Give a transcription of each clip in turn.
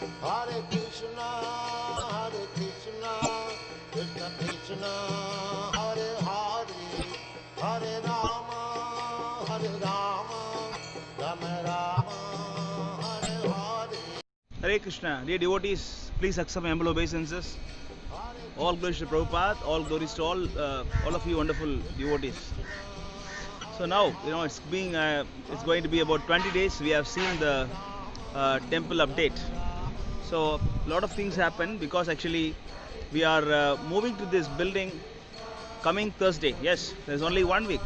Hare Krishna, Krishna Krishna, Hare Hare, Hare Rama, Rama Rama, Hare Hare. Hare Krishna, dear devotees, please accept my humble obeisances. All glories to Prabhupada, all glories to all of you wonderful devotees. So now, it's going to be about 20 days. We have seen the temple update. So a lot of things happen because actually we are moving to this building coming Thursday. Yes, there's only 1 week.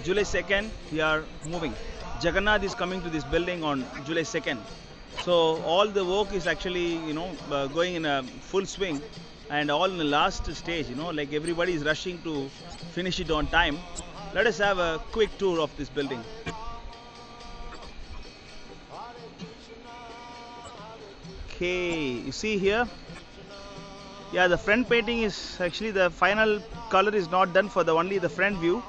July 2nd, we are moving. Jagannath is coming to this building on July 2nd. So all the work is actually, going in a full swing, and all in the last stage, like everybody is rushing to finish it on time. Let us have a quick tour of this building. Okay, you see here, yeah, the front painting is actually, the final color is not done for only the front view.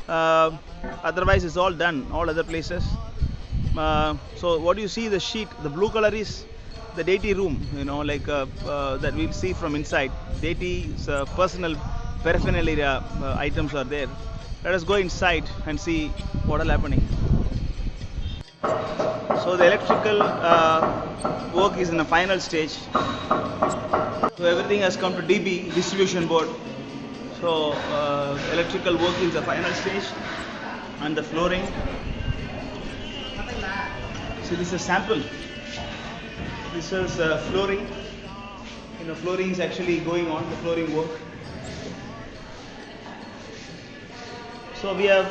Otherwise it's all done, all other places. So what you see, the sheet, the blue color is the deity room, that we'll see from inside. Deity's personal paraphernalia items are there. Let us go inside and see what is happening. So the electrical work is in the final stage. So everything has come to DB, distribution board. So electrical work is the final stage, and the flooring. So this is a sample. This is flooring. Flooring is actually going on, the flooring work. So we have,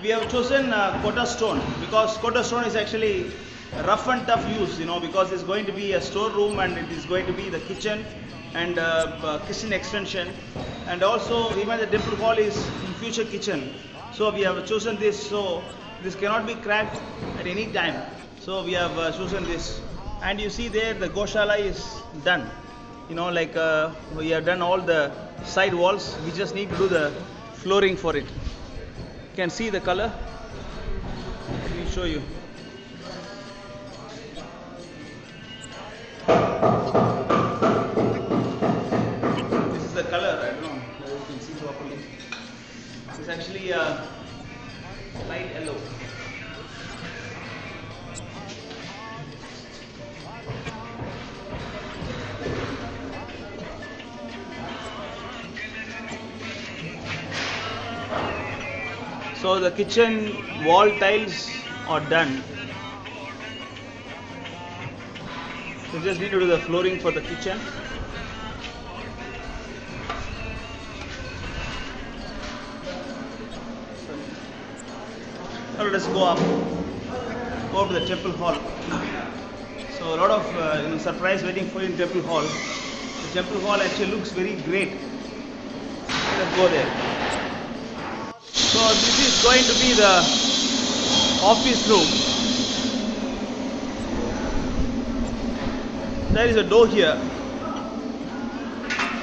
we have chosen Kota stone because Kota stone is actually rough and tough use, because it's going to be a storeroom, and it is going to be the kitchen and kitchen extension, and also even the temple hall is in future kitchen. So we have chosen this, so this cannot be cracked at any time. So we have chosen this, and you see there the Goshala is done. We have done all the side walls. We just need to do the flooring for it. You can see the color. Let me show you. The color, I don't know whether you can see properly. It's actually a light yellow. So the kitchen wall tiles are done. So just need to do the flooring for the kitchen. Now let us go up to the temple hall. So a lot of surprise waiting for you in temple hall. The temple hall actually looks very great. Let us go there. So this is going to be the office room. There is a door here.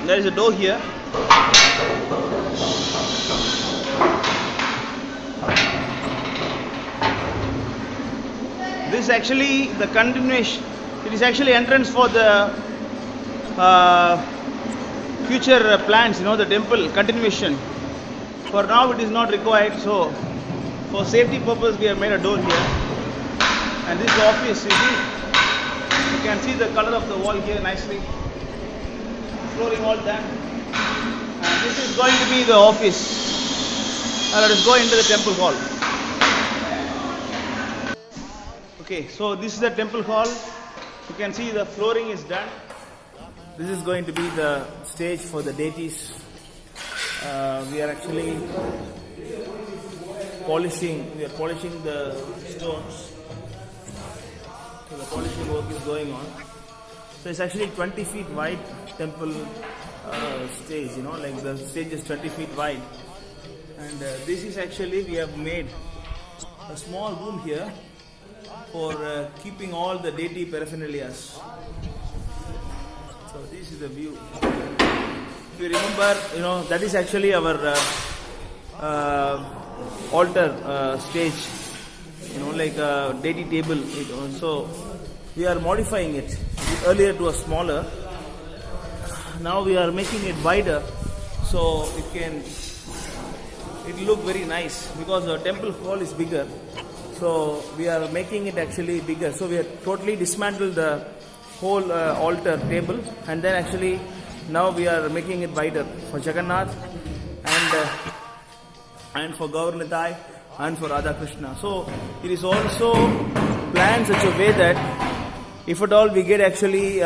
There is a door here. This is actually the continuation. It is actually entrance for the future plans, the temple continuation. For now it is not required, so for safety purpose we have made a door here. And this is the office, you see. You can see the color of the wall here nicely. Flooring all done. And this is going to be the office. Now let us go into the temple hall. Okay, so this is the temple hall. You can see the flooring is done. This is going to be the stage for the deities. We are actually polishing. We are polishing the stones. So the polishing work is going on. So it's actually 20 feet wide temple stage. The stage is 20 feet wide. And this is actually, we have made a small room here for keeping all the deity paraphernalia. So this is the view. If you remember, that is actually our altar stage, like a deity table. So we are modifying it earlier to a smaller. Now we are making it wider, so it look very nice because the temple hall is bigger. So we are making it actually bigger. So we have totally dismantled the whole altar table, and then actually now we are making it wider for Jagannath and for Gaurnitai and for Radha Krishna. So it is also planned such a way that if at all we get actually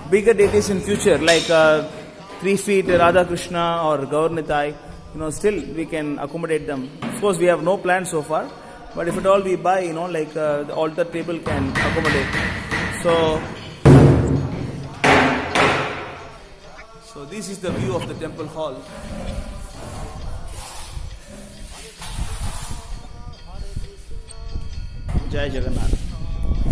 bigger deities in future, like 3 feet Radha Krishna or Gaurnitai, still we can accommodate them. Of course, we have no plan so far, but if at all we buy, the altar table can accommodate. So this is the view of the temple hall. Jai Jagannath.